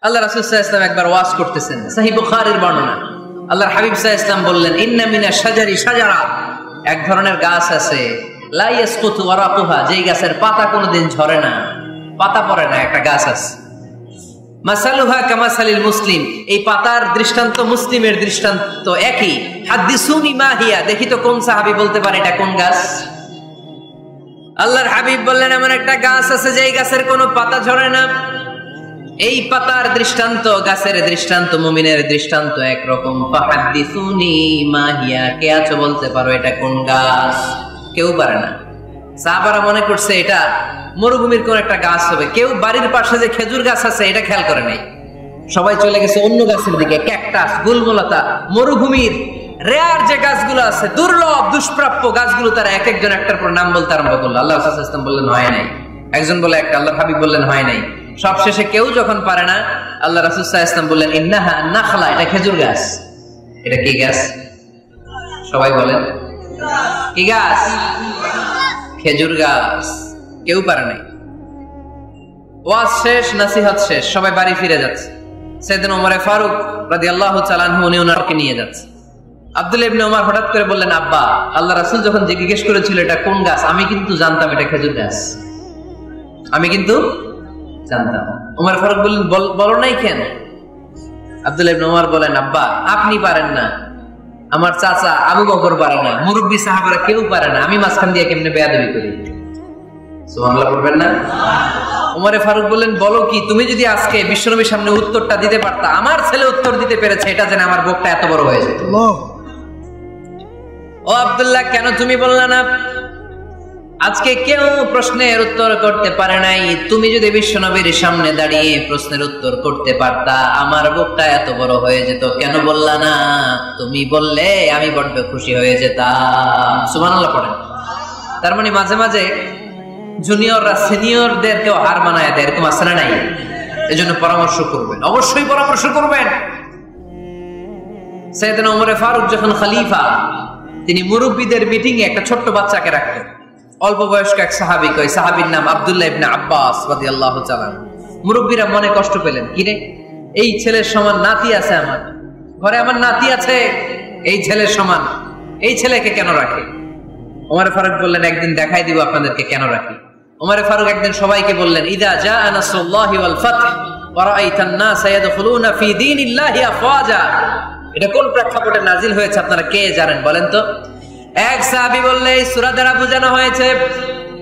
আল্লাহ রাসূল সাল্লাল্লাহু আলাইহি ওয়াসাল্লাম একবার ওয়াজ করতেছেন, সহিহ বুখারীর বর্ণনা। আল্লাহর হাবিব সাল্লাল্লাহু আলাইহি ওয়াসাল্লাম বললেন, ইন্না মিনাশ শাজারি শাজারা, এক ধরনের গাছ আছে, লা ইয়াসকুতু ওয়ারাকুহা, যেই গাছের পাতা কোনোদিন ঝরে না, পাতা পড়ে না, একটা গাছ আছে। মাসালুহা কামাসালিল মুসলিম, এই পাতার দৃষ্টান্ত মুসলিমের দৃষ্টান্ত একই। হাদিসুনি মা হিয়া, দেখি তো কোন সাহাবী বলতে পারে এটা কোন গাছ। আল্লাহর হাবিব বললেন, এমন একটা গাছ আছে যেই গাছের কোনো পাতা ঝরে না। এই পাতার দৃষ্টান্ত, গাছের দৃষ্টান্ত, মুমিনের দৃষ্টান্ত একরকম। ফাহাদিসুনি মা হিয়া, কে আছো বলতে পারো এটা কোন গাছ? কেউ পারে না। সাহাবারা মনে করছে এটা মরুভূমির কোন একটা গাছ হবে। কেউ বাড়ির পাশে যে খেজুর গাছ আছে এটা খেয়াল করে নাই, সবাই চলে গেছে অন্য গাছের দিকে। ক্যাকটাস, গুলমলতা, মরুভূমির রেয়ার যে গাছগুলো আছে, দুর্লভ দুষ্প্রাপ্য গাছগুলো, তারা এক একজন একটার পর নাম বলতে আরম্ভ করলো। আল্লাহ রাসূল সাল্লাল্লাহু আলাইহি ওয়াসাল্লাম বললেন হয় নাই, একজন বলে একটা, আল্লাহর হাবিব বললেন হয় নাই। সবশেষে কেউ যখন পারে না, আল্লাহ রাসূল সাল্লাল্লাহু আলাইহি ওয়াসাল্লাম বললেন, ইন্নাহা নাখলা, এটা খেজুর গাছ। এটা কি গাছ? সবাই বলেন কি গাছ? খেজুর গাছ। কেউ পারে নাই। ওয়াজ শেষ, নসিহত শেষ, সবাই বাড়ি ফিরে যাচ্ছে। সাইয়েদনা ওমর ফারুক রাদিয়াল্লাহু তাআলা আনহু উনি ওনাকে নিয়ে যাচ্ছে। আব্দুল্লাহ ইবনে ওমর হঠাৎ করে বললেন, আব্বা, আল্লাহ রাসূল যখন জিজ্ঞেস করেছিল এটা কোন গাছ, আমি কিন্তু জানতাম এটা খেজুর গাছ, আমি কিন্তু জানতাম। ওমর ফারুক বললেন, বলো নাই কেন? আব্দুল্লাহ ইবনে ওমর বলেন, আব্বা, আপনি পারেন না, আমার চাচা আবু বকর পারে না, মুরব্বী সাহাবারা কেউ পারে না, আমি মাঝখান দিয়ে কেমনে বেয়াদবি করি? সুবহানাল্লাহ বলবেন না? ওমর ফারুক বললেন, বলো কি? তুমি যদি আজকে বিশ্বনবীর সামনে উত্তরটা দিতে পারতা, আমার ছেলে উত্তর দিতে পেরেছে, এটা জেনে আমার বুকটা এত বড় হয়ে যেত। ও আব্দুল্লাহ, কেন তুমি বললা না? আজকে কেউ প্রশ্নের উত্তর করতে পারে নাই, তুমি যদি বিশ্বনবীর সামনে দাঁড়িয়ে প্রশ্নের উত্তর করতে পারতা, আমার বুকটা এত বড় হয়ে যেত। কেন বললা না? তুমি বললে আমি বড্ড খুশি হয়ে যেতাম। সুবহানাল্লাহ পড়েন। তার মানে মাঝে মাঝে জুনিয়ররা সিনিয়রদেরকেও হার মানায় দেয়, এরকম আছে না নাই? এজন্য পরামর্শ করবেন, অবশ্যই পরামর্শ করবেন। সাইয়েদনা ওমর ফারুক যখন খলিফা, তিনি মুরব্বীদের মিটিং এ একটা ছোট্ট বাচ্চাকে রাখতেন, অল্প বয়স্ক এক সাহাবী। ওই সাহাবীর নাম আব্দুল্লাহ ইবনে আব্বাস রাদিয়াল্লাহু তাআলা। মুরব্বীরা মনে কষ্ট পেলেন, কি রে, এই ছেলের সমান নাতি আছে আমার ঘরে, আমার নাতি আছে, এই ছেলের সমান, এই ছেলেকে কেন রাখে? ওমর ফারুক বললেন, একদিন দেখাই দিব আপনাদেরকে কেন রাখি। ওমর ফারুক একদিন সবাইকে বললেন, ইদা জাআ নাসরুল্লাহি ওয়াল ফাতহ ওয়া রাআইতান নাসা ইয়াদখুলুনা ফি দীনিল্লাহি আফওয়াজা। এটা কোন প্রেক্ষাপটে নাজিল হয়েছে আপনারা কে জানেন বলেন তো? এক সাহাবী বললে, এই সূরা দ্বারা বোঝানো হয়েছে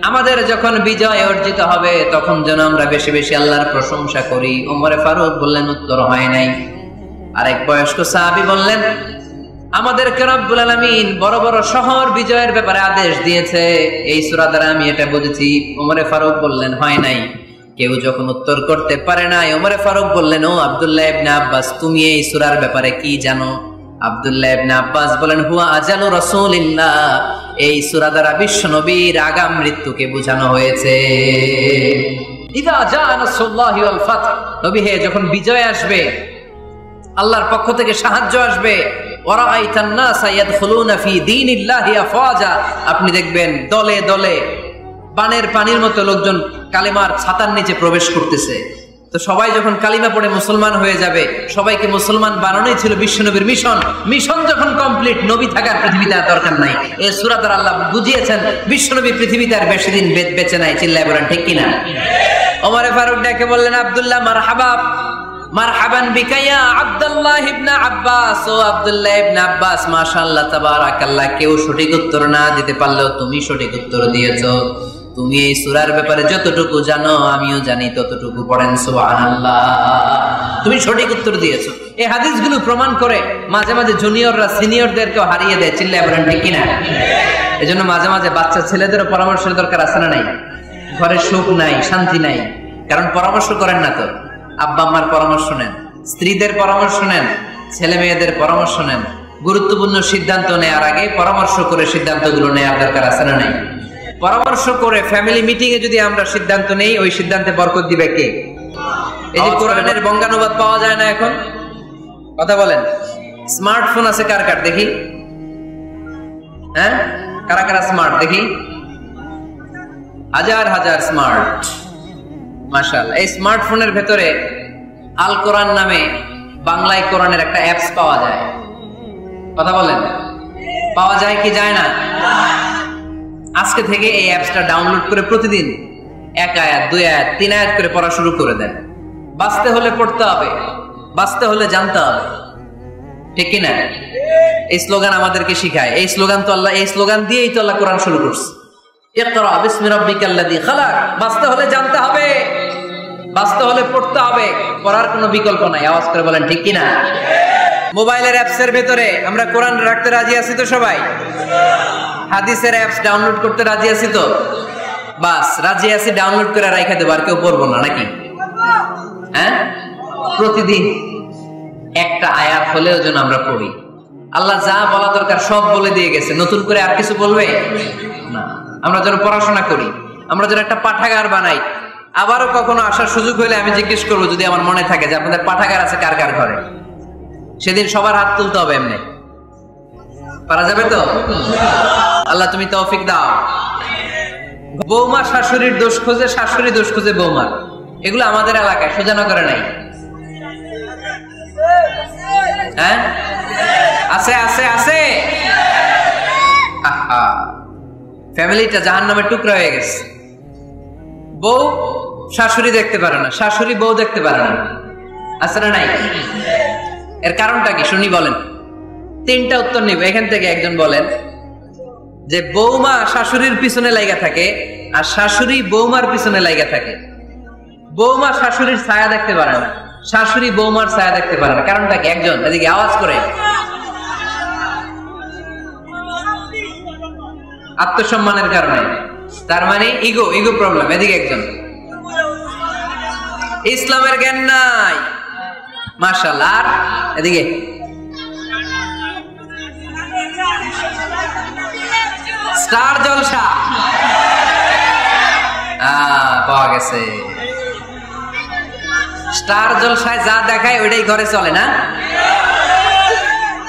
আমাদের যখন বিজয় অর্জিত হবে তখন যেন আমরা বেশি বেশি আল্লাহর প্রশংসা করি। ওমর ফারুক বললেন, উত্তর হয় নাই। আরেক বয়স্ক সাহাবী বললেন, আমাদেরকে রব্বুল আলামিন বড় বড় শহর বিজয়ের ব্যাপারে আদেশ দিয়েছে, এই সূরা দ্বারা আমি এটা বুঝেছি। ওমর ফারুক বললেন, হয় নাই। কেউ যখন উত্তর করতে পারে না, ওমর ফারুক বললেন, ও আব্দুল্লাহ ইবনে আব্বাস, তুমি এই সূরার ব্যাপারে কি জানো? আব্দুল্লাহ ইবনে আব্বাস বলেন, হুয়া আজালু রাসূলিল্লাহ, এই সূরা দ্বারা বিশ্ব নবীর আগাম মৃত্যুকে বোঝানো হয়েছে। ইদা জাআ নাসরুল্লাহি ওয়াল ফাতহ, নবী হে, যখন বিজয় আসবে, আল্লাহর পক্ষ থেকে সাহায্য আসবে, ওয়া রাআইতান নাসা ইয়াদখুলুনা ফি দীনিল্লাহি আফওয়াজা, আপনি দেখবেন দলে দলে বানের পানির মতো লোকজন কালিমার ছাতার নিচে প্রবেশ করতেছে। তো সবাই যখন কালিমা পড়ে মুসলমান হয়ে যাবে, সবাইকে মুসলমান বানানোই ছিল বিশ্বনবীর মিশন। মিশন যখন কমপ্লিট, নবী থাকার পৃথিবীতে আর দরকার নাই। এই সূরা দ্বারা আল্লাহ বুঝিয়েছেন বিশ্বনবী পৃথিবীতে আর বেশি দিন বেঁচে নাই। চিল্লায় বলেন ঠিক কিনা? ওমর ফারুক ডেকে বললেন, আব্দুল্লাহ, মারহাবা, মারহাবান বিকা ইয়া আব্দুল্লাহ ইবনে আব্বাস। ও আব্দুল্লাহ ইবনে আব্বাস, মাশাআল্লাহ তাবারাকাল্লাহ, কেউ সঠিক উত্তর না দিতে পারলেও তুমি সঠিক উত্তর দিয়েছো। তুমি এই সূরার ব্যাপারে যতটুকু জানো আমিও জানি ততটুকু। পড়েন সুবহানাল্লাহ। তুমি সঠিক উত্তর দিয়েছো। এই হাদিসগুলো প্রমাণ করে মাঝে মাঝে জুনিয়ররা সিনিয়রদেরকেও হারিয়ে দেয়। চিল্লায় বলেন ঠিক কিনা? এজন্য মাঝে মাঝে বাচ্চা ছেলেদেরও পরামর্শের দরকার আছে না নাই? ঘরে সুখ নাই, শান্তি নাই, কারণ পরামর্শ করেন না তো। আব্বা আম্মার পরামর্শ নেন, স্ত্রীদের পরামর্শ নেন, ছেলে মেয়েদের পরামর্শ নেন। গুরুত্বপূর্ণ সিদ্ধান্ত নেওয়ার আগে পরামর্শ করে সিদ্ধান্তগুলো নেওয়ার দরকার আছে না নাই? পরামর্শ করে ফ্যামিলি মিটিং এ যদি আমরা সিদ্ধান্ত নেই, ওই সিদ্ধান্তে বরকত দিবে কে? এই যে কোরআনের বঙ্গানুবাদ পাওয়া যায় না এখন, কথা বলেন। স্মার্টফোন আছে কার কার দেখি? হ্যাঁ, কারা কারা স্মার্ট দেখি? হাজার হাজার স্মার্ট, মাশাআল্লাহ। এই স্মার্টফোনের ভেতরে আল কোরআন নামে বাংলায় কোরআনের একটা অ্যাপস পাওয়া যায়। কথা বলেন, পাওয়া যায় কি যায় না? আজকে থেকে এই অ্যাপসটা ডাউনলোড করে প্রতিদিন 1 আয়াত 2 আয়াত 3 আয়াত করে পড়া শুরু করে দেন। বাঁচতে হলে পড়তে হবে, বাঁচতে হলে জানতে হবে, ঠিক কিনা? এই স্লোগান আমাদেরকে শিখায়। এই স্লোগান তো আল্লাহ, এই স্লোগান দিয়েই তো আল্লাহ কোরআন শুরু করছে, ইকরা বিসমি রাব্বিকাল্লাযী খালাক। বাঁচতে হলে জানতে হবে, বাঁচতে হলে পড়তে হবে, পড়ার কোনো বিকল্প নাই। আওয়াজ করে বলেন ঠিক কিনা? মোবাইলের অ্যাপসের ভেতরে আমরা কোরআন রাখতে রাজি আছি তো সবাই? হাদিসের অ্যাপস ডাউনলোড করতে রাজি আছি তো? বাস রাজি আছি, ডাউনলোড করে রাখা দেবো, আর কেউ পড়বো না নাকি? হ্যাঁ, প্রতিদিন একটা আয়াত হলেও যেন আমরা পড়ি। আল্লাহ যা বলা দরকার সব বলে দিয়ে গেছে, নতুন করে আর কিছু বলবে না। আমরা যেন পড়াশোনা করি, আমরা যেন একটা পাঠাগার বানাই। আবারও কখনো আসার সুযোগ হলে আমি জিজ্ঞেস করবো, যদি আমার মনে থাকে যে আপনাদের পাঠাগার আছে কার কার ঘরে, সেদিন সবার হাত তুলতে হবে। এমনি পারা যাবে তো? আল্লাহ তুমি তৌফিক দাও। বৌমা শাশুড়ির দোষ খোঁজে, শাশুড়ি দোষ খোঁজে বৌমার, এগুলো আমাদের এলাকায় সোজানো করে নাই। হ্যাঁ, আছে আছে আছে। ফ্যামিলিটা জাহান্নামের টুকরা হয়ে গেছে। বউ শাশুড়ি দেখতে পারে না, শাশুড়ি বউ দেখতে পারে না, আছে না নাই? এর কারণটা কি শুনি বলেন? 3টা উত্তর নিব এখান থেকে। একজন বলেন যে বৌমা শাশুড়ির পিছনে লাগা থাকে, আর শাশুড়ি বৌমার পিছনে লাগা থাকে। বৌমা শাশুড়ির ছায়া দেখতে পারে না, শাশুড়ি বৌমার ছায়া দেখতে পারে না। কারণটা কি? একজন এদিকে আওয়াজ করে। আত্মসম্মানের কারণে, তার মানে ইগো, ইগো প্রবলেম। এদিকে একজন, ইসলামের জ্ঞান নাই, মাশাআল্লাহ। আর এদিকে স্টার জলসা পাওয়া গেছে। স্টার জলসায় যা দেখায় ওইটাই ঘরে চলে না?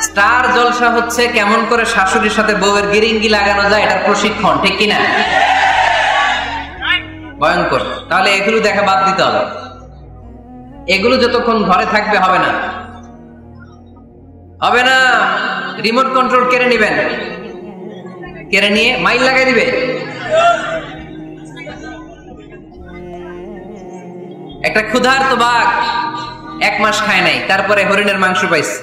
স্টার জলসা হচ্ছে কেমন করে শাশুড়ির সাথে বউয়ের গিরিঙ্গি লাগানো যায়, এটার প্রশিক্ষণ, ঠিক কিনা? ভয়ঙ্কর। তাহলে এগুলো দেখা বাদ দিতে হবে। এগুলো যতক্ষণ ঘরে থাকবে হবে না, হবে না। রিমোট কন্ট্রোল কেড়ে নিবেন, কেড়ে নিয়ে মাইল লাগাই দিবে। একটা ক্ষুধার্ত বাঘ 1 মাস খায় নাই, তারপরে হরিণের মাংস পাইছে।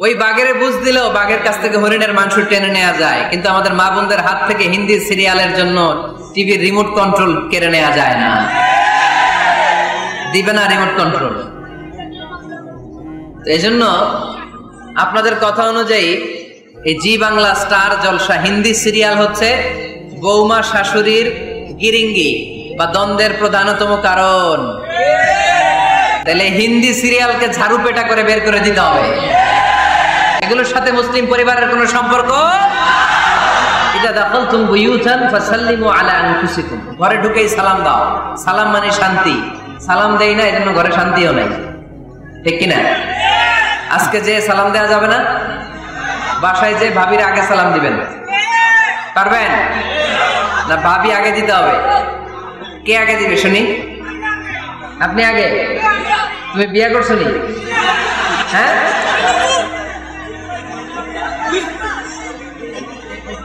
ওই বাঘের বুঝ দিলেও বাঘের কাছ থেকে হরিণের মাংস টেনে নেওয়া যায়, কিন্তু আমাদের মা বোনদের হাত থেকে হিন্দি সিরিয়ালের জন্য টিভির রিমোট কন্ট্রোল কেড়ে নেওয়া যায় না। দিবে না রিমোট কন্ট্রোল। এই জন্য আপনাদের কথা অনুযায়ী এই জি বাংলা স্টার জলসা হিন্দি সিরিয়াল হচ্ছে বৌমা শাশুড়ির গিরিঙ্গি বা দ্বন্দ্বের প্রধানতম কারণ। তাহলে হিন্দি সিরিয়ালকে ঝাড়ু পেটা করে বের করে দিতে হবে। এগুলোর সাথে মুসলিম পরিবারের কোনো সম্পর্ক। ইদা দাখালতুম বুয়ুতান ফাসাল্লিমু আলা আনফুসিকুম, ঘরে ঢুকেই সালাম দাও। সালাম মানে শান্তি। সালাম দেই না, এজন্য ঘরে শান্তিও নাই, ঠিক কিনা? আজকে যে সালাম দেওয়া যাবে না, বাসায় যে ভাবির আগে সালাম দিবেন, পারবেন না? ভাবি আগে দিতে হবে। কে আগে দিবে শুনি? আপনি আগে। তুমি বিয়ে করছো নি? হ্যাঁ,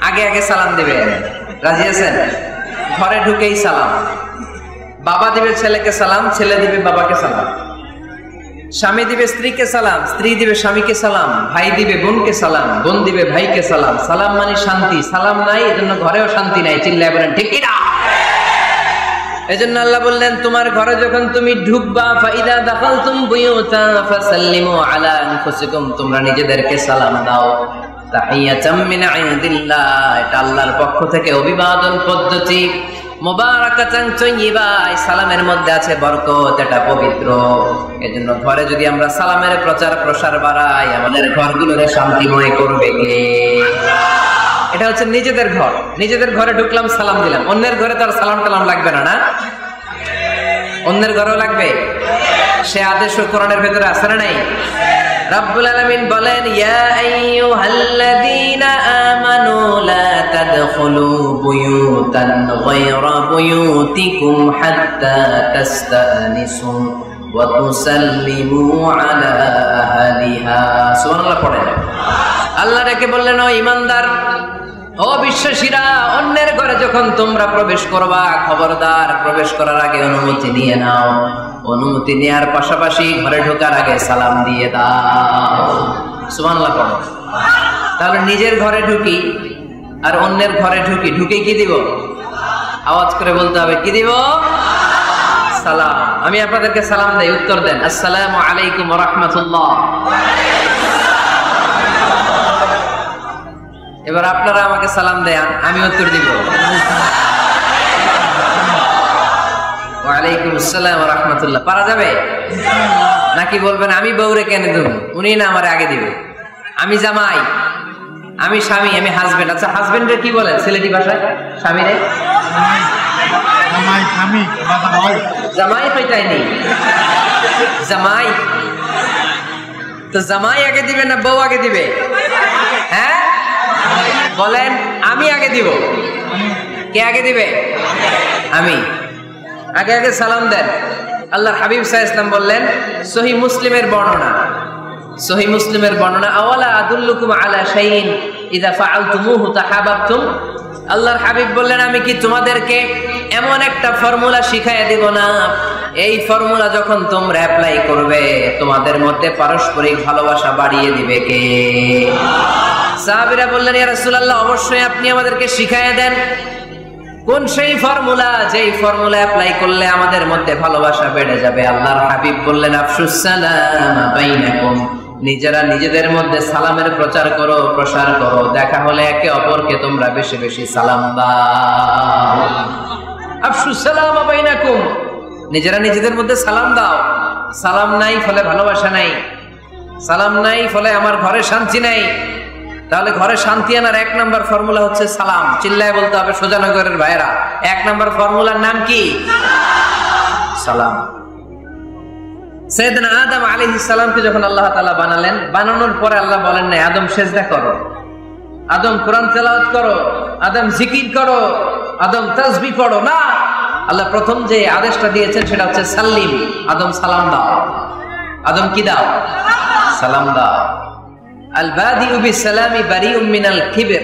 আগে আগে সালাম দিবে। রাজি আছেন? ঘরে ঢুকেই সালাম। বাবা দিবে ছেলেকে সালাম, ছেলে দিবে বাবাকে সালাম। স্বামী দিবে স্ত্রীকে সালাম, স্ত্রী দিবে স্বামীকে সালাম, ভাই দিবে বোনকে সালাম, বোন দিবে ভাইকে সালাম। সালাম মানে শান্তি। সালাম নাই, এজন্য ঘরেও শান্তি নাই। চিল্লায় বলেন ঠিক কিনা? এজন্য আল্লাহ বললেন তোমার ঘরে যখন তুমি ঢুকবা, ফাইদা দাখালতুম বুয়ুতা ফাসাল্লিমু আলা আনফুসিকুম, তোমরা নিজেদেরকে সালাম দাও। তাহিয়াতাম মিন ইনদিল্লাহ, এটা আল্লাহর পক্ষ থেকে অভিবাদন পদ্ধতি। মুবারাকাতান তাইয়্যিবা, সালামের মধ্যে আছে বরকত, এটা পবিত্র। এজন্য ঘরে যদি আমরা সালামের প্রচার প্রসার বাড়াই, আমাদের ঘরগুলোরে শান্তিময় করবে কে? এটা হচ্ছে নিজেদের ঘর। নিজেদের ঘরে ঢুকলাম, সালাম দিলাম। অন্যের ঘরে তার সালাম টালাম লাগবে না, না? অন্যের ঘরেও লাগবে। সে আদেশ কোরআনের ভেতরে আছে না নাই? রব্বুল আলামিন বলেন, ইয়া আইয়ুহাল্লাযীনা আমানু লা তাদখুলু বুয়ুতান গায়রা বুয়ুতিকুম হাত্তা তাস্তানিসু ওয়া তুসাল্লিমু আলা আহলিহা। সুবহানাল্লাহ পড়েন। আল্লাহ ডেকে বললেন, ও ঈমানদার, ও বিশ্বাসীরা, অন্যের ঘরে যখন তোমরা প্রবেশ করবা, খবরদার প্রবেশ করার আগে অনুমতি নিয়ে নাও। অনুমতি নেওয়ার পাশাপাশি ঘরে ঢোকার আগে সালাম দিয়ে দাও। সুবহানাল্লাহ পড়ো। তাহলে নিজের ঘরে ঢুকি আর অন্যের ঘরে ঢুকি, ঢুকে কি দিব? আওয়াজ করে বলতে হবে, কি দিব? সালাম। আমি আপনাদেরকে সালাম দেই, উত্তর দেন, আসসালামু আলাইকুম ওয়া রাহমাতুল্লাহ। এবার আপনারা আমাকে সালাম দেন, আমি উত্তর দিব, ওয়া আলাইকুম আসসালাম ওয়া রাহমাতুল্লাহ। পারা যাবে নাকি বলবেন আমি বউরে কেন দেব, উনি না আমার আগে দিবে? আমি জামাই, আমি স্বামী, আমি হাজবেন্ড। আচ্ছা, হাজবেন্ডে কি বলেন সিলেটি ভাষায়? স্বামীরে জামাই কইতাইনি, জামাই। তো জামাই আগে দিবে না বউ আগে দিবে? হ্যাঁ বলেন, আমি আগে দিব। কে আগে দিবে? আমি। আগে আগে সালাম দেন। আল্লাহর হাবিব সাল্লাল্লাহু আলাইহি ওয়াসাল্লাম বললেন, সহিহ মুসলিমের বর্ণনা, সহিহ মুসলিমের বর্ণনা, আওয়ালা আদুল্লুকুম আলা শাইইন ইযা ফাআলতুমুহু তাহাবাবতুম। আল্লাহর হাবিব বললেন, আমি কি তোমাদেরকে এমন একটা ফর্মুলা শিখাইয়া দিব না, এই ফর্মুলা যখন তোমরা অ্যাপ্লাই করবে তোমাদের মধ্যে পারস্পরিক ভালোবাসা বাড়িয়ে দিবে কে? সাহাবীরা বললেন, ইয়া রাসূলুল্লাহ, অবশ্যই আপনি আমাদেরকে শিখাইয়া দেন। কোন সেই ফর্মুলা, যেই ফর্মুলা অ্যাপ্লাই করলে আমাদের মধ্যে ভালোবাসা বেড়ে যাবে? আল্লাহর হাবিব বললেন, আফশুস সালাম বাইনাকুম। নিজেরা নিজেদের মধ্যে সালামের প্রচার করো, প্রসার করো। দেখা হলে একে অপরকে তোমরা বেশি বেশি সালাম দাও। আফশুস সালাম বাইনাকুম, নিজেরা নিজেদের মধ্যে সালাম দাও। সালাম নাই ফলে ভালোবাসা নাই, সালাম নাই ফলে আমার ঘরে শান্তি নাই। তাহলে ঘরে শান্তি আনার এক নাম্বার ফর্মুলা হচ্ছে সালাম। চিল্লায় বলতে হবে সোজানগরের ভাইরা, এক নাম্বার ফর্মুলার নাম কি? সালাম। সাইয়েদনা আদম আলাইহিস সালামকে যখন আল্লাহ তাআলা বানালেন, বানানোর পরে আল্লাহ বলেন না আদম সেজদা করো, আদম কোরআন তেলাওয়াত করো, আদম জিকির করো, আদম তাসবিহ পড়ো, না। আল্লাহ প্রথম যে আদেশটা দিয়েছেন সেটা হচ্ছে সাল্লিম, আদম সালাম দাও। আদম কি দাও? সালাম দাও। আল বাদিউ বিসসালামি বারিউম মিনাল কিবর,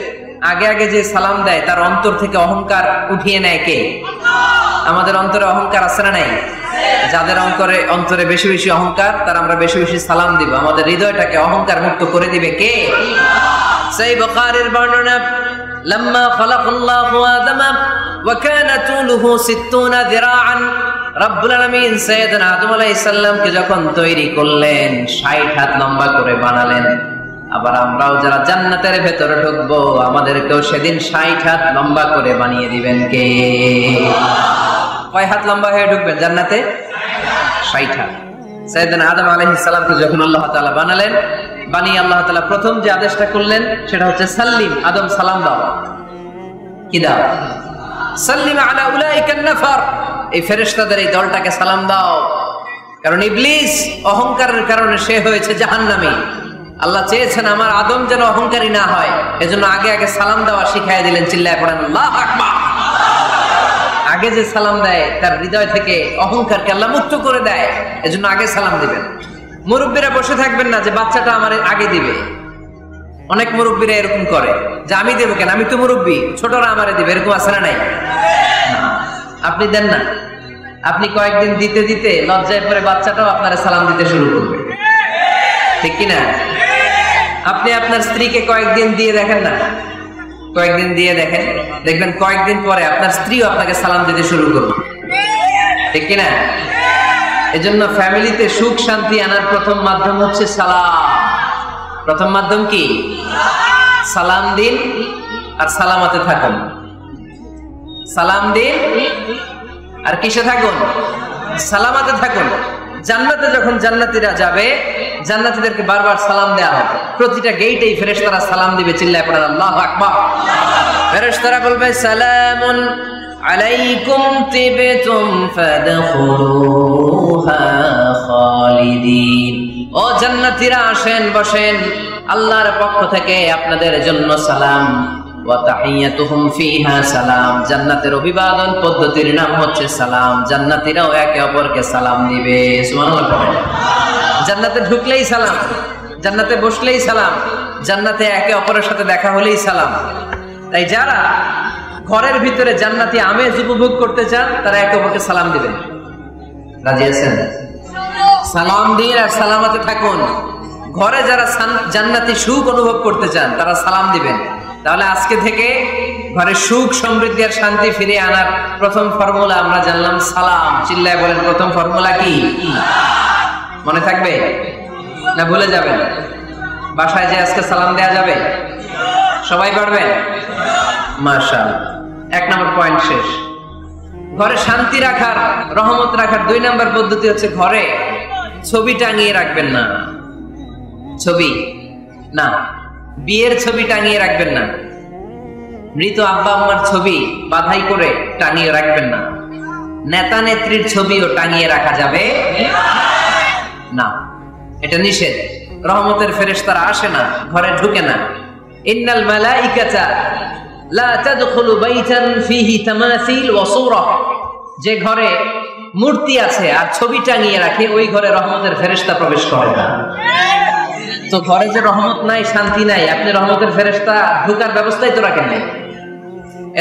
আগে আগে যে সালাম দেয় তার অন্তর থেকে অহংকার উঠিয়ে নেয় কে? আমাদের অন্তরে অহংকার আছে না নাই? যাদের অন্তরে বেশি বেশি অহংকার, তার আমরা বেশি বেশি সালাম দিব। আমাদের হৃদয়টাকে অহংকার মুক্ত করে দিবে কে? সেই বুখারীর বর্ণনা, লাম্মা খালাকাল্লাহু আদামা ওয়া কানা তুলুহু 60 যিরাআন। রব্বুল আলামিন সাইয়েদনা আদম আলাইহিস সালামকে যখন তৈরি করলেন 60 হাত লম্বা করে বানালেন। আবার আমরাও যারা জান্নাতের ভেতরে ঢুকবো আমাদেরকেও সেদিন 60 হাত লম্বা করে বানিয়ে দিবেন কে? কয় হাত লম্বা হয়ে ঢুকবেন জান্নাতে? 60 হাত। সাইয়েদনা আদম আলাইহিস সালামকে যখন আল্লাহ তাআলা বানালেন, বানিয়ে আল্লাহ তাআলা প্রথম যে আদেশটা করলেন সেটা হচ্ছে সাল্লিম, আদম সালাম দাও। কি দাও? সাল্লিম আলা উলাইকান নাফার, এই ফেরেশতাদের এই দলটাকে সালাম দাও। কারণ ইবলিস অহংকারের কারণে সে হয়েছে জাহান্নামী। আল্লাহ চেয়েছেন আমার আদম যেন অহংকারী না হয়, এজন্য আগে আগে সালাম দেওয়া শিখাইয়া দিলেন। চিল্লায় পড়েন আল্লাহু আকবার। আগে যে সালাম দেয় তার হৃদয় থেকে অহংকারকে আল্লাহ মুক্ত করে দেয়, এজন্য আগে সালাম দিবেন। মুরব্বীরা বসে থাকবেন না যে বাচ্চাটা আমার আগে দিবে। অনেক মুরব্বীরা এরকম করে যে আমি দেবো কেন, আমি তো মুরব্বী, ছোটরা আমারে দিবে, এরকম আছে না নাই? আপনি দেন না। আপনি কয়েকদিন দিতে দিতে লজ্জায় পড়ে বাচ্চাটাও আপনারা সালাম দিতে শুরু করবে, ঠিক কিনা? আপনি আপনার স্ত্রীকে কয়েকদিন দিয়ে দেখেন না, কয়েকদিন দিয়ে দেখেন, দেখবেন কয়েকদিন পরে আপনার স্ত্রীও আপনাকে সালাম দিতে শুরু করবে, ঠিক কিনা? এজন্য ফ্যামিলিতে সুখ শান্তি আনার প্রথম মাধ্যম হচ্ছে সালাম। প্রথম মাধ্যম কি? সালাম দিন আর সালামতে থাকুন। সালাম দিন আর কিসে থাকুন? সালামতে থাকুন। জান্নাতে যখন জান্নাতীরা যাবে, জান্নাতীদেরকে বারবার সালাম দেয়া হবে। প্রতিটা গেটেই ফেরেশতারা সালাম দিবে। চিল্লায় পড়েন আল্লাহু আকবার। ফেরেশতারা বলবে সালামুন আলাইকুম তিবতুম ফাদখুলুহা খালিদিন। ও জান্নাতীরা আসেন, বসেন, আল্লাহর পক্ষ থেকে আপনাদের জন্য সালাম। ওয়া তাহিয়াতুহুম ফিহা সালাম, জান্নাতের অভিবাদন পদ্ধতির নাম হচ্ছে সালাম। জান্নাতীরাও একে অপরকে সালাম দিবে। সুবহানাল্লাহ পড়েন। জান্নাতে ঢুকলেই সালাম, জান্নাতে বসলেই সালাম, জান্নাতে একে অপরের সাথে দেখা হলেই সালাম। তাই যারা ঘরের ভিতরে জান্নাতি আমেজ উপভোগ করতে চান তারা একে অপরকে সালাম দিবেন। রাজি আছেন? সালাম দিন আর সালামতে থাকুন। ঘরে যারা জান্নাতি সুখ অনুভব করতে চান তারা সালাম দিবেন। তাহলে আজকে থেকে ঘরে সুখ সমৃদ্ধি আর শান্তি ফিরিয়ে আনার প্রথম ফর্মুলা আমরা জানলাম সালাম। চিল্লায় বলেন, প্রথম ফর্মুলা কি? মনে থাকবে না ভুলে যাবেন? বাসায় যে আজকে সালাম দেয়া যাবে? সবাই পারবেন? মাশাআল্লাহ। 1 নম্বর পয়েন্ট শেষ। ঘরে শান্তি রাখার, রহমত রাখার 2 নম্বর পদ্ধতি হচ্ছে ঘরে ছবি টাঙিয়ে রাখবেন না। ছবি না, বিয়ের ছবি টাঙিয়ে রাখবেন না। মৃত আব্বা আম্মার ছবি বাধাই করে টাঙিয়ে রাখবেন না। নেতা নেত্রীর ছবিও টাঙিয়ে রাখা যাবে না, এটা নিষেধ। রহমতের ফেরেশতারা আসে না, ঘরে ঢুকে না। ইন্নাল মালাইকাতা লা তাদখুলু বাইতান ফিহি তামাসিল ওয়া সূরা, যে ঘরে মূর্তি আছে আর ছবি টাঙিয়ে রাখে ওই ঘরে রহমতের ফেরেশতা প্রবেশ করে না। তো ঘরে যে রহমত নাই, শান্তি নাই, আপনি রহমতের ফেরেশতা ঢোকার ব্যবস্থাই তো রাখেন নাই।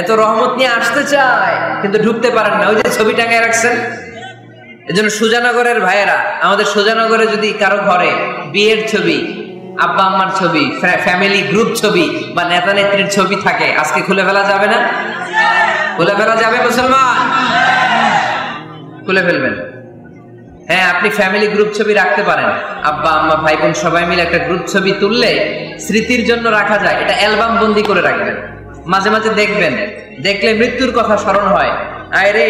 এত রহমত নিয়ে আসতে চায় কিন্তু ঢুকতে পারেন না, ওই যে ছবি টাঙিয়ে রাখছেন। এজন্য সুজানগরের ভাইয়েরা, আমাদের সুজানগরে যদি কারো ঘরে বিয়ের ছবি, আব্বা আম্মার ছবি, ফ্যামিলি গ্রুপ ছবি বা নেতা নেত্রীর ছবি থাকে, আজকে খুলে ফেলা যাবে না? খুলে ফেলা যাবে মুসলমান? খুলে ফেলবেন। হ্যাঁ, আপনি ফ্যামিলি গ্রুপ ছবি রাখতে পারেন। আব্বা আম্মা ভাই বোন সবাই মিলে একটা গ্রুপ ছবি তুললে স্মৃতির জন্য রাখা যায়। এটা অ্যালবাম বন্দি করে রাখবেন, মাঝে মাঝে দেখবেন। দেখলে মৃত্যুর কথা স্মরণ হয়। আরে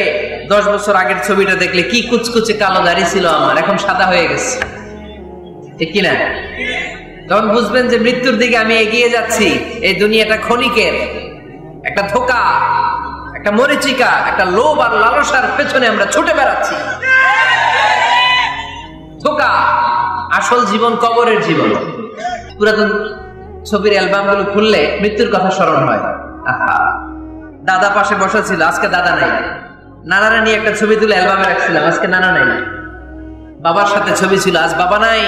10 বছর আগের ছবিটা দেখলে কি কুচকুচে কালো দাড়ি ছিল আমার, এখন সাদা হয়ে গেছে, ঠিক কিনা? তখন বুঝবেন যে মৃত্যুর দিকে আমি এগিয়ে যাচ্ছি। এই দুনিয়াটা ক্ষণিকের, একটা ধোঁকা, একটা মরিচিকা, একটা লোভ আর লালসার পেছনে আমরা ছুটে বেড়াচ্ছি। ধোঁকা, আসল জীবন কবরের জীবন। পুরাতন ছবির অ্যালবাম গুলো খুললে মৃত্যুর কথা স্মরণ হয়। আহা, দাদা পাশে বসা ছিল, আজকে দাদা নাই। নানারা নিয়ে একটা ছবি তুলে অ্যালবামে রাখছিলাম, আজকে নানা নাই। বাবার সাথে ছবি ছিল, আজ বাবা নাই।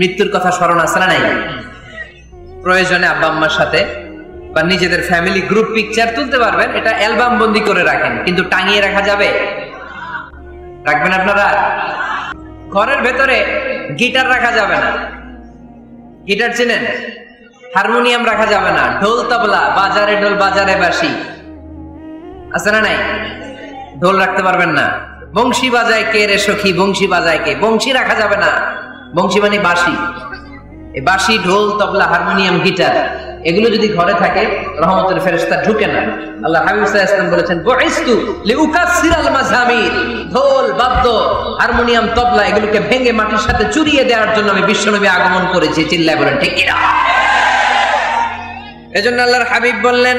মৃত্যুর কথা স্মরণ আছে না নাই? প্রয়োজনে আব্বা আম্মার সাথে বা নিজেদের ফ্যামিলি গ্রুপ পিকচার তুলতে পারবেন, এটা অ্যালবাম বন্দি করে রাখেন, কিন্তু টাঙিয়ে রাখা যাবে? রাখবেন আপনারা? ঘরের ভেতরে গিটার রাখা যাবে না। গিটার চেনেন? হারমোনিয়াম রাখা যাবে না। ঢোল তবলা, বাজারে ঢোল বাজারে বাঁশি আছে না নাই? ঢোল রাখতে পারবেন না। বংশী বাজায় কে রে সখী, বংশী বাজায় কে? বংশী রাখা যাবে না। বংশী মানে বাঁশি। এই বাঁশি, ঢোল, তবলা, হারমোনিয়াম, গিটার এগুলো যদি ঘরে থাকে রহমতের ফেরেশতা ঢুকে না। আল্লাহ হাবিব সাল্লাল্লাহু আলাইহি ওয়াসাল্লাম বলেছেন, বুইস্তু লিউকাসসিরাল মাযামির, ঢোল, বাদ্য, হারমোনিয়াম, তবলা এগুলোকে ভেঙে মাটির সাথে চুরিয়ে দেওয়ার জন্য আমি বিশ্বনবী আগমন করেছি। চিল্লায় বলেন ঠিক কিনা? এজন্য আল্লাহর হাবিব বললেন,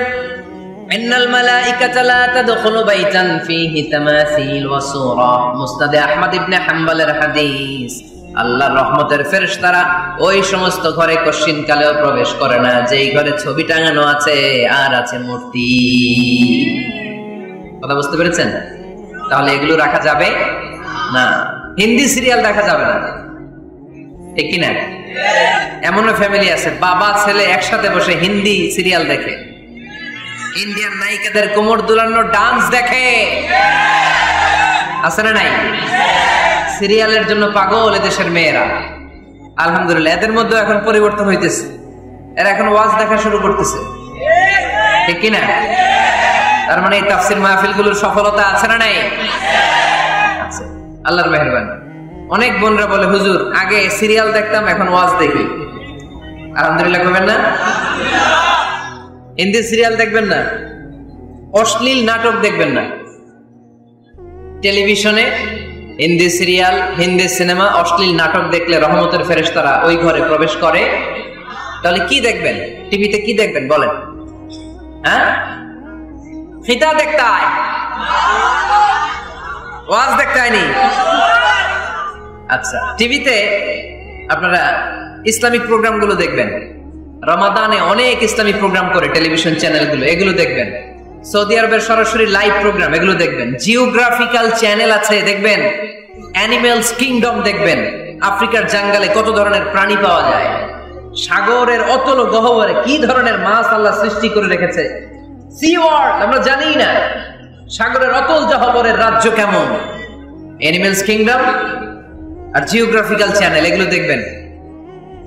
ইন্নাল মালাইকাতা লা তাদখুলু বাইতান ফিহি তামাসিল ওয়া সূরা। মুসনাদে আহমদ ইবনে হাম্বলের হাদিস। আল্লাহর রহমতের ফেরেশতারা ওই সমস্ত ঘরে কশিন কালেও প্রবেশ করে না যেই ঘরে ছবি টাঙানো আছে আর আছে মূর্তি। কথা বুঝতে পেরেছেন? তাহলে এগুলো রাখা যাবে না। হিন্দি সিরিয়াল দেখা যাবে না, ঠিক কিনা? এমনও ফ্যামিলি আছে বাবা ছেলে একসাথে বসে হিন্দি সিরিয়াল দেখে, ইন্ডিয়ান নায়িকাদের কোমর দুলানো ডান্স দেখে, আছে না নাই? সিরিয়ালের জন্য পাগল এদেশের মেয়েরা। আলহামদুলিল্লাহ, এদের মধ্যে এখন পরিবর্তন হইতেছে। এরা এখন ওয়াজ দেখা শুরু করতেছে, ঠিক কিনা? তার মানে এই তাফসীর মাহফিলগুলোর সফলতা আছে না নাই? আছে, আল্লাহর মেহেরবানি। অনেক বোনরা বলে, হুজুর আগে সিরিয়াল দেখতাম, এখন ওয়াজ দেখি। আলহামদুলিল্লাহ করবেন না? হিন্দি সিরিয়াল দেখবেন না, অশ্লীল নাটক দেখবেন না। টেলিভিশনে হিন্দি সিরিয়াল, হিন্দি সিনেমা, অশ্লীল নাটক দেখলে রহমতের ফেরেশতারা ওই ঘরে প্রবেশ করে। তাহলে কি দেখবেন? টিভিতে কি দেখবেন বলেন? হ্যাঁ, ফিতা দেখতে হয়, ওয়াজ দেখতে হয়নি। আচ্ছা, টিভিতে আপনারা ইসলামিক প্রোগ্রামগুলো দেখবেন, রমাদানে অনেক ইসলামী প্রোগ্রাম করে টেলিভিশন চ্যানেলগুলো, এগুলো দেখবেন। সৌদি আরবের সরাসরি লাইভ প্রোগ্রাম, এগুলো দেখবেন। জিওগ্রাফিক্যাল চ্যানেল আছে, দেখবেন। অ্যানিমেলস কিংডম দেখবেন, আফ্রিকার জঙ্গলে কত ধরনের প্রাণী পাওয়া যায়, সাগরের অতল গহ্বরে কি ধরনের মাছ আল্লাহ সৃষ্টি করে রেখেছে, সি ওয়ার্ল্ড আমরা জানি না, সাগরের অতল গহ্বরের রাজ্য কেমন। অ্যানিমেলস কিংডম আর জিওগ্রাফিক্যাল চ্যানেল, এগুলো দেখবেন।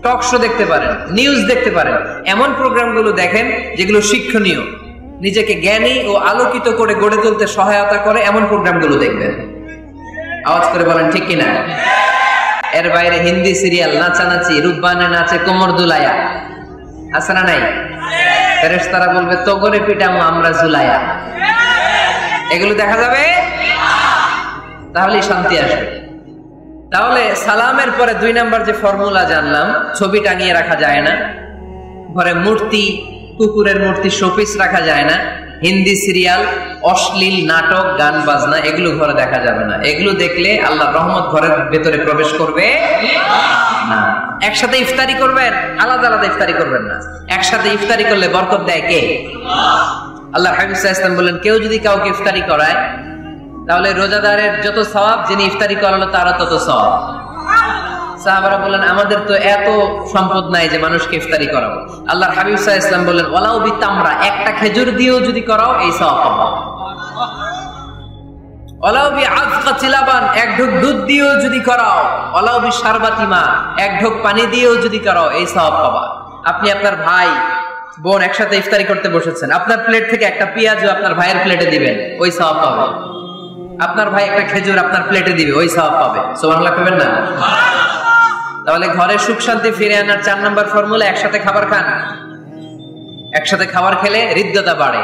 টক শো দেখতে পারেন, নিউজ দেখতে পারেন। এমন প্রোগ্রামগুলো দেখেন যেগুলো শিক্ষণীয়, নিজেকে জ্ঞানী ও আলোকিত করে গড়ে তুলতে সহায়তা করে, এমন প্রোগ্রামগুলো দেখবেন। আওয়াজ করে বলেন ঠিক কিনা? এর বাইরে হিন্দি সিরিয়াল, নাচানাচি, রূপবানে নাচে কোমর দুলায়া, আছে না নাই? ফেরেশতারা বলবে তগরে পিটামো আমরা জুলায়া, এগুলো দেখা যাবে, তাহলেই শান্তি আসবে। তাহলে সালামের পরে 2 নাম্বার যে ফর্মুলা জানলাম, ছবি টাঙিয়ে রাখা যায় না, ঘরে মূর্তি, কুকুরের মূর্তি, শোপিস রাখা যায় না, হিন্দি সিরিয়াল, অশ্লীল নাটক, গান বাজনা, এগুলো ঘরে দেখা যাবে না। এগুলো দেখলে আল্লাহর রহমত ঘরের ভেতরে প্রবেশ করবে না। একসাথে ইফতারি করবেন, আলাদা আলাদা ইফতারি করবেন না। একসাথে ইফতারি করলে বরকত দেয় কে? আল্লাহ হাবিব সাল্লাল্লাহু আলাইহি ওয়াসাল্লাম বলেন, কেউ যদি কাউকে ইফতারি করায় তাহলে রোজাদারের যত সওয়াব, যিনি ইফতারি করালো তারও তত সওয়াব। সাহাবারা বলেন, আমাদের তো এত সম্পদ নাই যে মানুষকে ইফতারি করাবো। আল্লাহর হাবিব সাল্লাল্লাহু আলাইহি ওয়াসাল্লাম বলেন, ওয়ালাউ বিতামরা, একটা খেজুর দিয়েও যদি করাও এই সওয়াব পাবা। ওয়ালাউ বিআযকাতি লাবান, এক ঢোক দুধ দিয়েও যদি করাও, ওয়ালাউ বিশারবাতি মা, এক ঢোক পানি দিয়েও যদি করাও, এই সওয়াব পাবা। আপনি আপনার ভাই বোন একসাথে ইফতারি করতে বসেছেন, আপনার প্লেট থেকে একটা পেঁয়াজও আপনার ভাইয়ের প্লেটে দিবেন, ওই সওয়াব পাবে। আপনার ভাই একটা খেজুর আপনার প্লেটে দিবে, ওই সওয়াব পাবে। সুবহানাল্লাহ কইবেন না? তাহলে ঘরে সুখ শান্তি ফিরে আনার 4 নাম্বার ফর্মুলা, একসাথে খাবার খান। একসাথে খাবার খেলে হৃদ্যতা বাড়ে,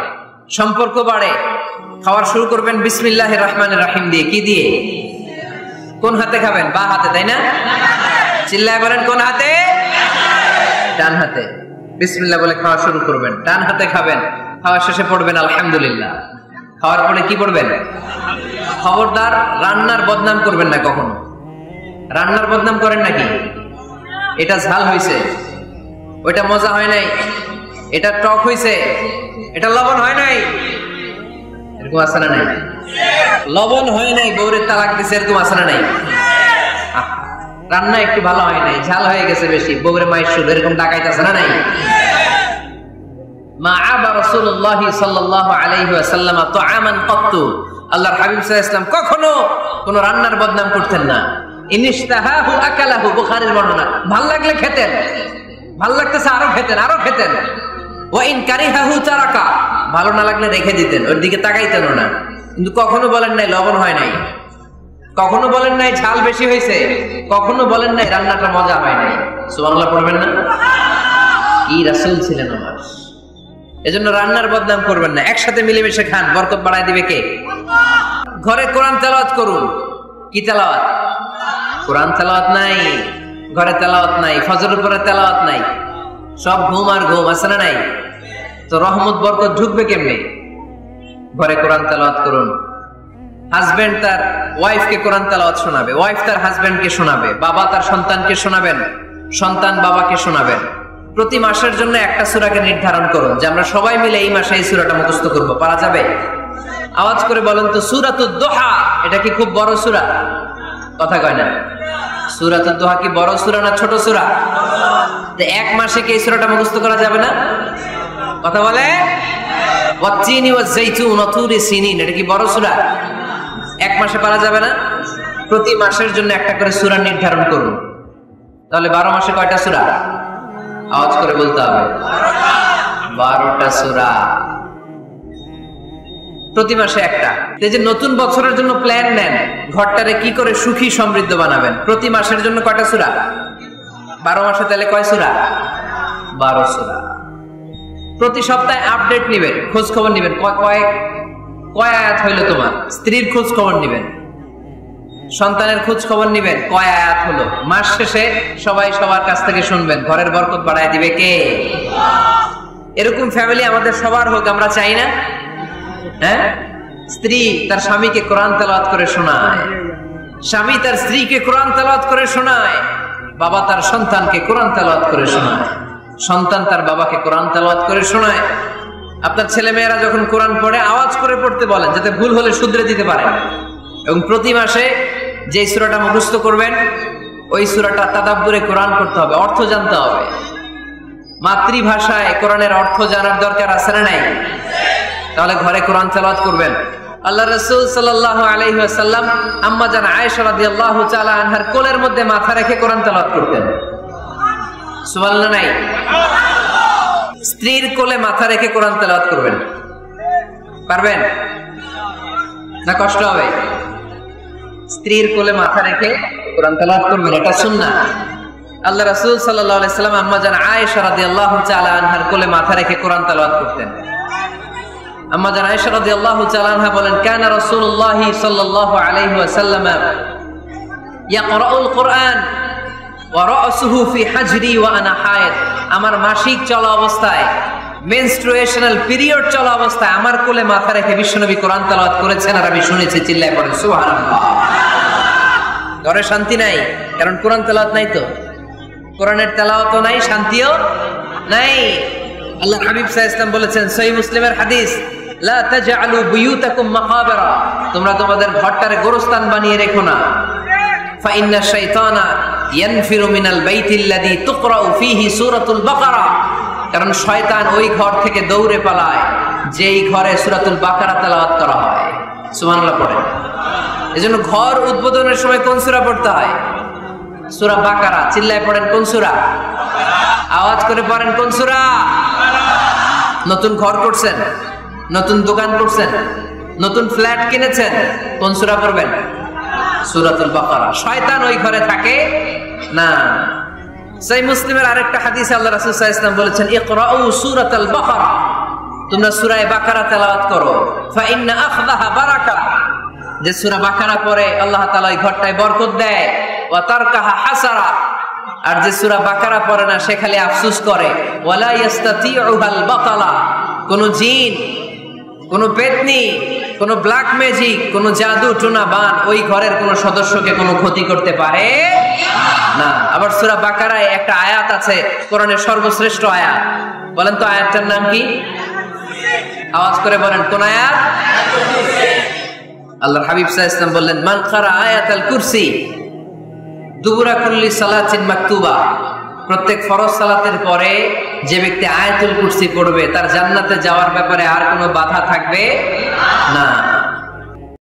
সম্পর্ক বাড়ে। খাবার শুরু করবেন বিসমিল্লাহির রহমানির রহিম দিয়ে। কি দিয়ে? কোন হাতে খাবেন? বা হাতে, তাই না? চিল্লায় বলেন, কোন হাতে? ডান হাতে। বিসমিল্লাহ বলে খাওয়া শুরু করবেন, ডান হাতে খাবেন। খাওয়া শেষে পড়বেন আলহামদুলিল্লাহ। খাওয়ার পরে কি পড়বেন? খবরদার রান্নার বদনাম করবেন না কখনো। রান্নার বদনাম করেন নাকি? এটা ঝাল হয়েছে, ওইটা মজা হয় নাই, এটা টক হয়েছে, এটা লবণ হয় নাই, এরকম আছে না নাই? লবণ হয় নাই, বউরের তালাক দিছে, এরকম আছে না নাই? রান্না একটু ভালো হয় নাই, ঝাল হয়ে গেছে বেশি, বউরে মায়ের সুদ, এরকম ডাকাইতেছে না নাই? মা আবা রাসূলুল্লাহ সাল্লাল্লাহু আলাইহি ওয়াসাল্লাম তুআমান ক্বাত্তু, আল্লাহর হাবিব সাল্লাল্লাহু আলাইহি ওয়াসাল্লাম কখনো কোন রান্নার বদনাম করতেন না। ইনিশতাহাহু আকালাহু, বুখারীর বর্ণনা। ভাল লাগলে খেতেন, ভাল লাগতেছে আরো খেতেন, আরো খেতেন। ওয়া ইন কারিহাহু তারাকা, ভালো না লাগলে রেখে দিতেন, ওর দিকে তাকাইতেন না। কিন্তু কখনো বলেন নাই লবণ হয় নাই, কখনো বলেন নাই ঝাল বেশি হয়েছে, কখনো বলেন নাই রান্নাটা মজা হয় নাই। সুবহানাল্লাহ পড়বেন না? কি রাসূল ছিলেন আমার। এজন্য রান্নার বদনাম করবেন না, একসাথে মিলেমিশে খান, বরকত বাড়ায় দিবে কে? ঘরে কোরআন তেলাওয়াত করুন। কি তেলাওয়াত? কোরআন তেলাওয়াত নাই, ঘরে তেলাওয়াত নাই, ফজরের পরে তেলাওয়াত নাই, সব ঘুম আর ঘুম, আছে না নাই? তো রহমত বরকত ঢুকবে কেমনে? ঘরে কোরআন তেলাওয়াত করুন। হাজবেন্ড তার ওয়াইফকে কোরআন তেলাওয়াত শোনাবে, ওয়াইফ তার হাজবেন্ডকে শোনাবে, বাবা তার সন্তানকে শোনাবেন, সন্তান বাবাকে শোনাবেন। প্রতি মাসের জন্য একটা সূরাকে নির্ধারণ করুন যে আমরা সবাই মিলে এই মাসে এই সূরাটা মুখস্থ করব। পারা যাবে? আওয়াজ করে বলেন তো, সূরাতুদ দুহা এটা কি খুব বড় সূরা? কথা কয় না। সূরাতুদ দুহা কি বড় সূরা না ছোট সূরা? তো এক মাসে কি এই সূরাটা মুখস্থ করা যাবে না? কথা বলে। ওয়াত্তিনি ওয়াজ-যাইতুন ওয়া তুরি সিনিন, এটা কি বড় সূরা? এক মাসে পারা যাবে না? প্রতি মাসের জন্য একটা করে সূরা নির্ধারণ করুন। তাহলে 12 মাসে কয়টা সূরা? আওয়াজ করে বলতে হবে, 12টা সূরা। প্রতি মাসে একটা। এই যে নতুন বছরের জন্য প্ল্যান নেন, ঘরটারে কি করে সুখী সমৃদ্ধ বানাবেন। প্রতি মাসের জন্য কয়টা সূরা? 12 মাসে তাহলে কয় সূরা? 12 সূরা। প্রতি সপ্তাহে আপডেট নেবেন, খোঁজ খবর নেবেন, কয় আয়াত হইলো তোমার। স্ত্রীর খোঁজ খবর নেবেন, সন্তানের খোঁজ খবর নেবেন, কয় আয়াত হলো। মাস শেষে সবাই সবার কাছ থেকে শুনবেন, ঘরের বরকত বাড়ায় দিবে কে? এরকম ফ্যামিলি আমাদের সবার হোক, আমরা চাই না? হ্যাঁ, স্ত্রী তার স্বামীকে কোরআন তেলাওয়াত করে শোনায়, স্বামী তার স্ত্রীকে কোরআন তেলাওয়াত করে শোনায়, বাবা তার সন্তানকে কোরআন তেলাওয়াত করে শোনায়। সন্তান তার বাবাকে কোরআন তেলাওয়াত করে শোনায়। আপনার ছেলে মেয়েরা যখন কোরআন পড়ে আওয়াজ করে পড়তে বলেন, যাতে ভুল হলে শুধরে দিতে পারে। এবং প্রতি মাসে যে সূরাটা মুখস্থ করবেন ওই সূরাটা তাদাব্বুরে কোরআন করতে হবে, অর্থ জানতে হবে। মাতৃভাষায় কোরআনের অর্থ জানার দরকার আছে না নাই? তাহলে ঘরে কোরআন তেলাওয়াত করবেন। আল্লাহ রাসূল সাল্লাল্লাহু আলাইহি ওয়াসাল্লাম আম্মা জান আয়েশা রাদিয়াল্লাহু তাআলা আনহার কোলের মধ্যে মাথা রেখে কোরআন তেলাওয়াত করতেন। সুবহানাল্লাহ নাই? স্ত্রীর কোলে মাথা রেখে কোরআন তেলাওয়াত করবেন, পারবেন না? কষ্ট হবে? স্ত্রীর কোলে মাথা রেখে কোরআন তেলাওয়াত করবেন, এটা সুন্নাহ। আল্লাহ রাসূল সাল্লাল্লাহু আলাইহি ওয়াসাল্লাম আম্মা জান আয়েশা রাদিয়াল্লাহু তাআলা আনহার কোলে মাথা রেখে কোরআন তেলাওয়াত করতেন। আম্মা জান আয়েশা রাদিয়াল্লাহু তাআলা আনহা বলেন, কানা রাসূলুল্লাহ সাল্লাল্লাহু আলাইহি ওয়াসাল্লাম ইয়াকরাউল কুরআন ওয়া রাসুহু ফি হাজরি ওয়া আনা হায়েদ। আমার মাসিক চলা অবস্থায়, মেনস্ট্রুয়েশনাল পিরিয়ড চলা অবস্থায় আমার কোলে মাথা রেখে বিশ্বনবী কোরআন তেলাওয়াত করেছেন, আর আমি শুনেছি। চিল্লায় পড়েন সুবহানাল্লাহ। ঘরে শান্তি নাই, কারণ কোরআন তেলাওয়াত নাই। তো কোরআনের তেলাওয়াতও নাই, শান্তিও নাই। আল্লাহ হাবিব সাল্লাল্লাহু আলাইহি ওয়াসাল্লাম বলেছেন, সহিহ মুসলিমের হাদিস, লা তাজআলু বুয়ুতাকুম মাকাবিরা, তোমরা তোমাদের ঘরটারে গোরস্থান বানিয়ে রেখো না। ফা ইন্না শাইতানা ইয়ানফিরু মিনাল বাইতিল্লাযী তুকরাউ ফীহি সূরাতুল বাকারা, কারণ শয়তান ওই ঘর থেকে দৌড়ে পালায় যেই ঘরে সূরাতুল বাকারা তেলাওয়াত করা হয়। সুবহানাল্লাহ পড়েন। এজন্য ঘর উদ্বোধনের সময় কোন সূরা পড়তে হয়? সূরা বাকারা। চিল্লায় পড়েন কোন সূরা? আওয়াজ করে পড়েন কোন সূরা? নতুন ঘর করছেন, নতুন দোকান করছেন, নতুন ফ্ল্যাট কিনেছেন, কোন সূরা পড়বেন? সূরাতুল বাকারা। শয়তান ওই ঘরে থাকে না। সহিহ মুসলিমের আরেকটা হাদিসে আল্লাহ রাসূল সাল্লাল্লাহু আলাইহি ওয়াসাল্লাম বলেছেন, ইকরাউ সূরাতাল বাকারা, তোমরা সূরা বাকারা তেলাওয়াত করো। ফা ইন্না আখযাহা বারাকা, যে সূরা বাকারা পড়ে আল্লাহ তাআলা ওই ঘরটায় বরকত দেয়। ওয়া তারকাহা হাসারা, আর যে সূরা বাকারা পড়ে না সে খালি আফসোস করে। ওয়ালা ইস্তাতিউহাল বাতালা, কোন জিন, কোন পেতনি, কোন ব্ল্যাক ম্যাজিক, কোন জাদু টুনা বান ওই ঘরের কোন সদস্যকে কোনো ক্ষতি করতে পারে না। আবার সূরা বাকারায় একটা আয়াত আছে, কোরআনের সর্বশ্রেষ্ঠ আয়াত। বলেন তো আয়াতটার নাম কি? আওয়াজ করে বলেন কোন আয়াত? আল্লাহর হাবিব সাল্লাল্লাহু আলাইহি ওয়াসাল্লাম বললেন, মান ক্বারা আয়াতাল কুরসি দুবুরা কুল্লি সালাতিন মাকতুবা, প্রত্যেক ফরজ সালাতের পরে যে ব্যক্তি আয়াতুল কুরসি পড়বে তার জান্নাতে যাওয়ার ব্যাপারে আর কোনো বাধা থাকবে না।